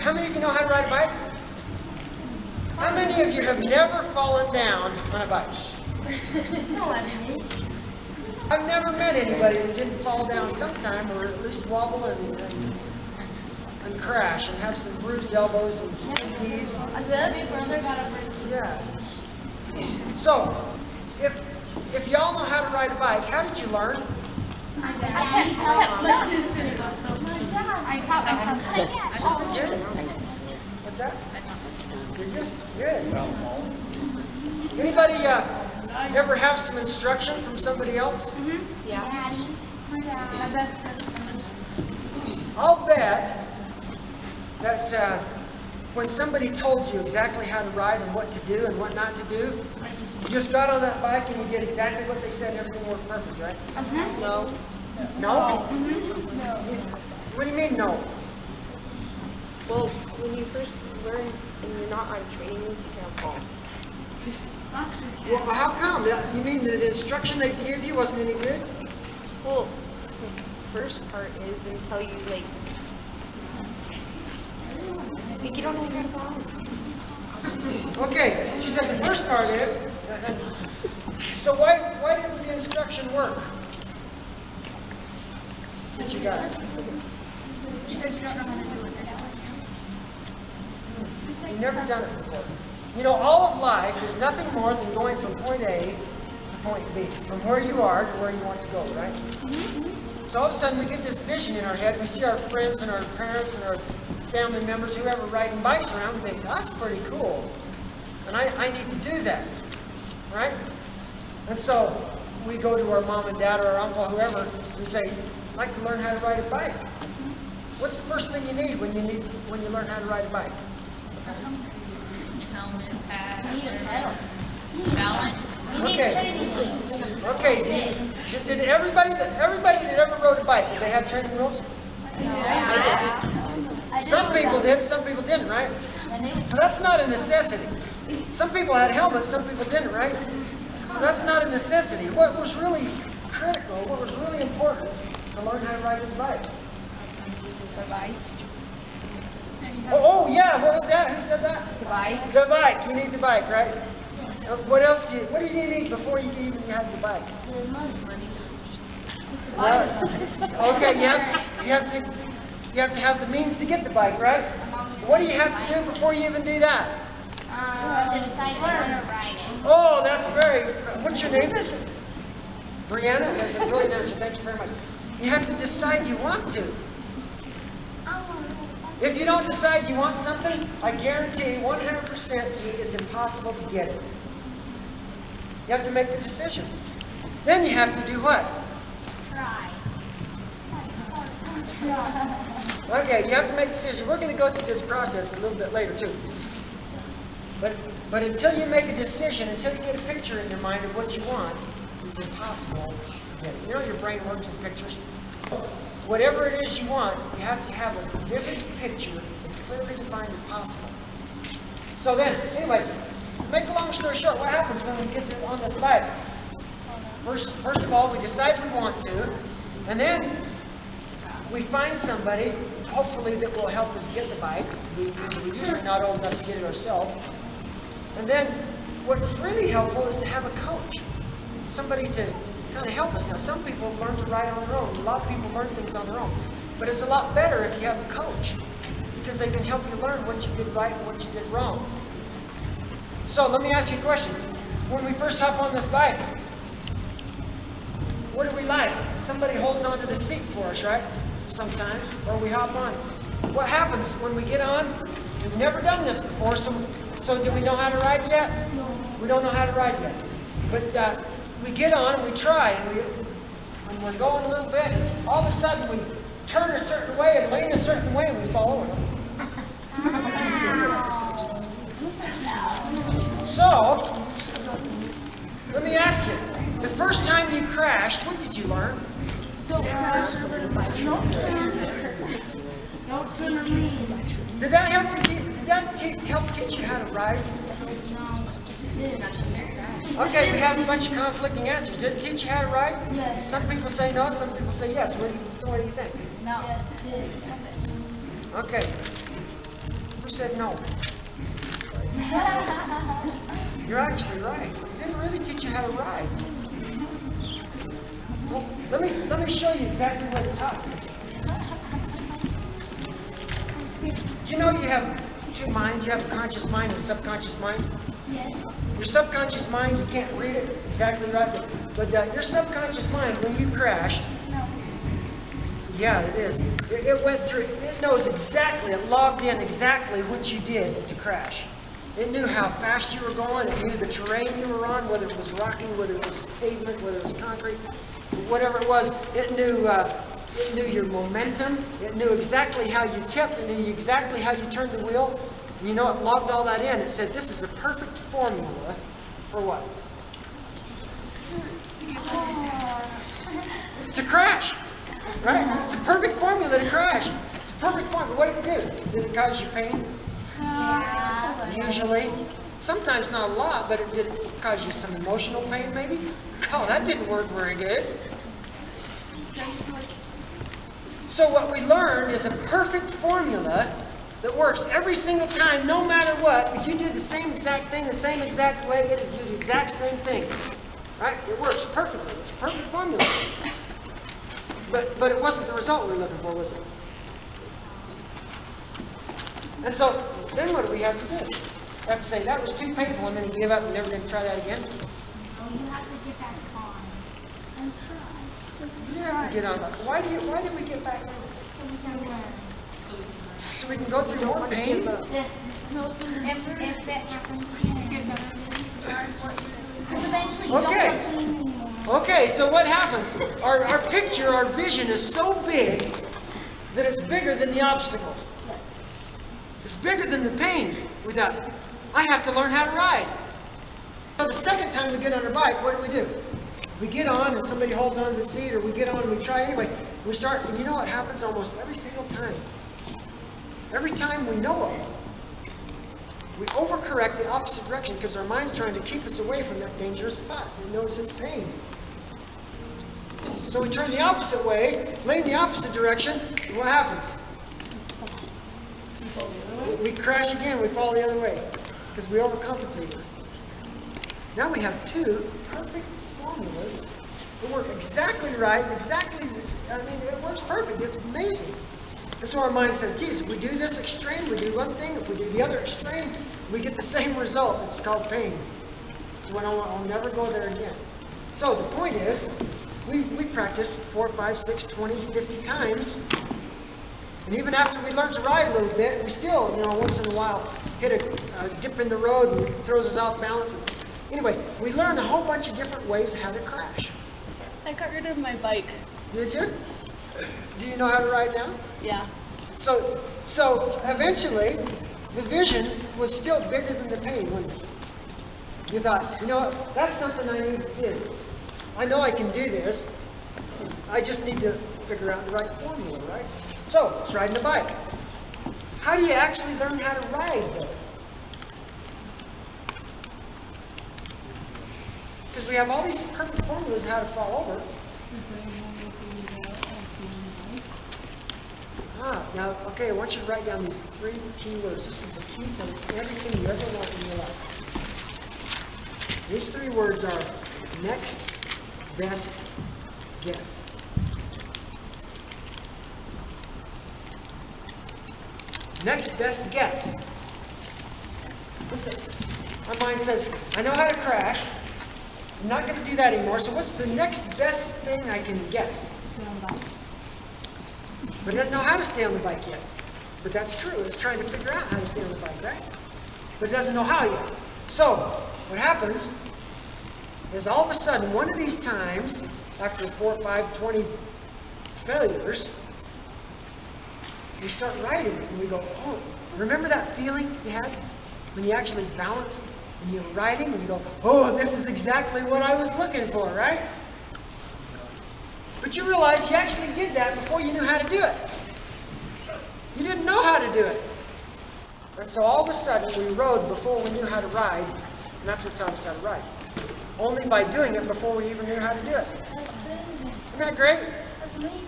How many of you know how to ride a bike? How many of you have never fallen down on a bike? I've never met anybody that didn't fall down sometime, or at least wobble and crash and have some bruised elbows and skinned knees. Yeah. So, if y'all know how to ride a bike, how did you learn? What's that? Did you? Good. Anybody ever have some instruction from somebody else? Yeah. I'll bet that when somebody told you exactly how to ride and what to do and what not to do, you just got on that bike and you did exactly what they said and everything was perfect, right? No. No? No. What do you mean no? Well, when you first learn and you're not on training wheels, you can't fall. Well, how come? You mean the instruction they gave you wasn't any good? Well, the first part is until you you don't know how to fall. Okay, she said the first part is, so why didn't the instruction work? That you got? Because you don't know how to do it. You've never done it before. You know, all of life is nothing more than going from point A to point B, from where you are to where you want to go, right? So all of a sudden we get this vision in our head. We see our friends and our parents and our family members, whoever, riding bikes around, and think, that's pretty cool. And I need to do that, right? And so we go to our mom and dad or our uncle, whoever, and we say, I'd like to learn how to ride a bike. What's the first thing you need when you learn how to ride a bike? Helmet, pad, balance. Okay. Okay. Did everybody that ever rode a bike, did they have training wheels? Some people did, some people didn't, right? So that's not a necessity. Some people had helmets, some people didn't, right? So that's not a necessity. What was really critical, what was really important to learn how to ride this bike? The bike. Oh yeah, what was that? Who said that? The bike. The bike. You need the bike, right? What else what do you need before you can even have the bike? Okay, you have to have the means to get the bike, right? What do you have to do before you even do that? To decide if you want to ride it. Oh, that's what's your name? Brianna? That's a really nice one. Thank you very much. You have to decide you want to. If you don't decide you want something, I guarantee 100% it's impossible to get it. You have to make the decision. Then you have to do what? Try. Okay, you have to make a decision. We're going to go through this process a little bit later too. But until you make a decision, until you get a picture in your mind of what you want, it's impossible to get it. You know your brain works in pictures? Whatever it is you want, you have to have a vivid picture as clearly defined as possible. So then, anyway, make a long story short, what happens when we get on this bike? First of all, we decide we want to, and then we find somebody, hopefully, that will help us get the bike. We're usually not old enough to get it ourselves. And then what's really helpful is to have a coach, somebody to kind of help us. Now, some people learn to ride on their own. A lot of people learn things on their own. But it's a lot better if you have a coach, because they can help you learn what you did right and what you did wrong. So let me ask you a question. When we first hop on this bike, what do we like? Somebody holds onto the seat for us, right? Sometimes, or we hop on. What happens when we get on? We've never done this before, so do we know how to ride yet? We don't know how to ride yet. But we get on and we try, and we're going a little bit, and all of a sudden we turn a certain way and lean a certain way, and we fall over. So, let me ask you, the first time you crashed, what did you learn? Did that help teach you how to ride? Okay, we have a bunch of conflicting answers. Did it teach you how to ride? Yes. Some people say no, some people say yes. What do you think? No. Okay. said no? You're actually right. It didn't really teach you how to ride. Well, let me show you exactly what it taught. Do you know you have two minds? You have a conscious mind and a subconscious mind? Yes. Your subconscious mind, you can't read it exactly right, but your subconscious mind, when you crashed, No. yeah, it is. It went through, it knows exactly, it logged in exactly what you did to crash. It knew how fast you were going, it knew the terrain you were on, whether it was rocky, whether it was pavement, whether it was concrete, whatever it was. It knew your momentum, it knew exactly how you tipped, it knew exactly how you turned the wheel. And you know, it logged all that in. It said this is a perfect formula for what? To crash. Right? It's a perfect formula to crash. It's a perfect formula. What did it do? Did it cause you pain? Usually. Sometimes not a lot, but it did cause you some emotional pain maybe? Oh, that didn't work very good. So what we learned is a perfect formula that works every single time, no matter what. If you do the same exact thing, the same exact way, it'll do the exact same thing. Right? It works perfectly. It's a perfect formula. But it wasn't the result we were looking for, was it? And so, then what do we have to do? We have to say, that was too painful, I'm going to give up, I'm never going to try that again. No, you have to get back on. And try. You have to get on that. Why do we get back on? So we can learn. So we can go through more pain? If that happens again, because eventually you don't Okay. have pain anymore. Okay, so what happens? Our picture, our vision is so big that it's bigger than the obstacle. It's bigger than the pain. We thought, I have to learn how to ride. So the second time we get on our bike, what do? We get on and somebody holds on to the seat, or we get on and we try anyway. We start, and you know what happens almost every single time? Every time we know it, we overcorrect the opposite direction because our mind's trying to keep us away from that dangerous spot. It knows it's pain. So we turn the opposite way, lay in the opposite direction, and what happens? We crash again, we fall the other way because we overcompensate. Now we have two perfect formulas that work exactly right, it works perfect. It's amazing. And so our mind said, geez, if we do this extreme, we do one thing. If we do the other extreme, we get the same result. It's called pain. So I'll never go there again. So the point is, we practice 4, 5, 6, 20, 50 times. And even after we learn to ride a little bit, we still, once in a while hit a dip in the road and it throws us off balance. Anyway, we learn a whole bunch of different ways how to crash. I got rid of my bike. Did you? Do you know how to ride now? Yeah. So eventually, the vision was still bigger than the pain, wasn't it? You thought, you know what, that's something I need to do. I know I can do this. I just need to figure out the right formula, right? So, it's riding a bike. How do you actually learn how to ride, though? Because we have all these perfect formulas how to fall over. Now, okay, I want you to write down these 3 key words. This is the key to everything you ever want in your life. These 3 words are next best guess. Next best guess. Listen, our mind says, I know how to crash. I'm not going to do that anymore. So what's the next best thing I can guess? But it doesn't know how to stay on the bike yet. But that's true. It's trying to figure out how to stay on the bike, right? But it doesn't know how yet. So what happens is all of a sudden, one of these times, after 4, 5, 20 failures, we start riding it and we go, oh, remember that feeling you had when you actually balanced and you were riding and you go, oh, this is exactly what I was looking for, right? But you realize you actually did that before you knew how to do it. You didn't know how to do it. And so all of a sudden we rode before we knew how to ride, and that's what taught us how to ride. Only by doing it before we even knew how to do it. Isn't that great?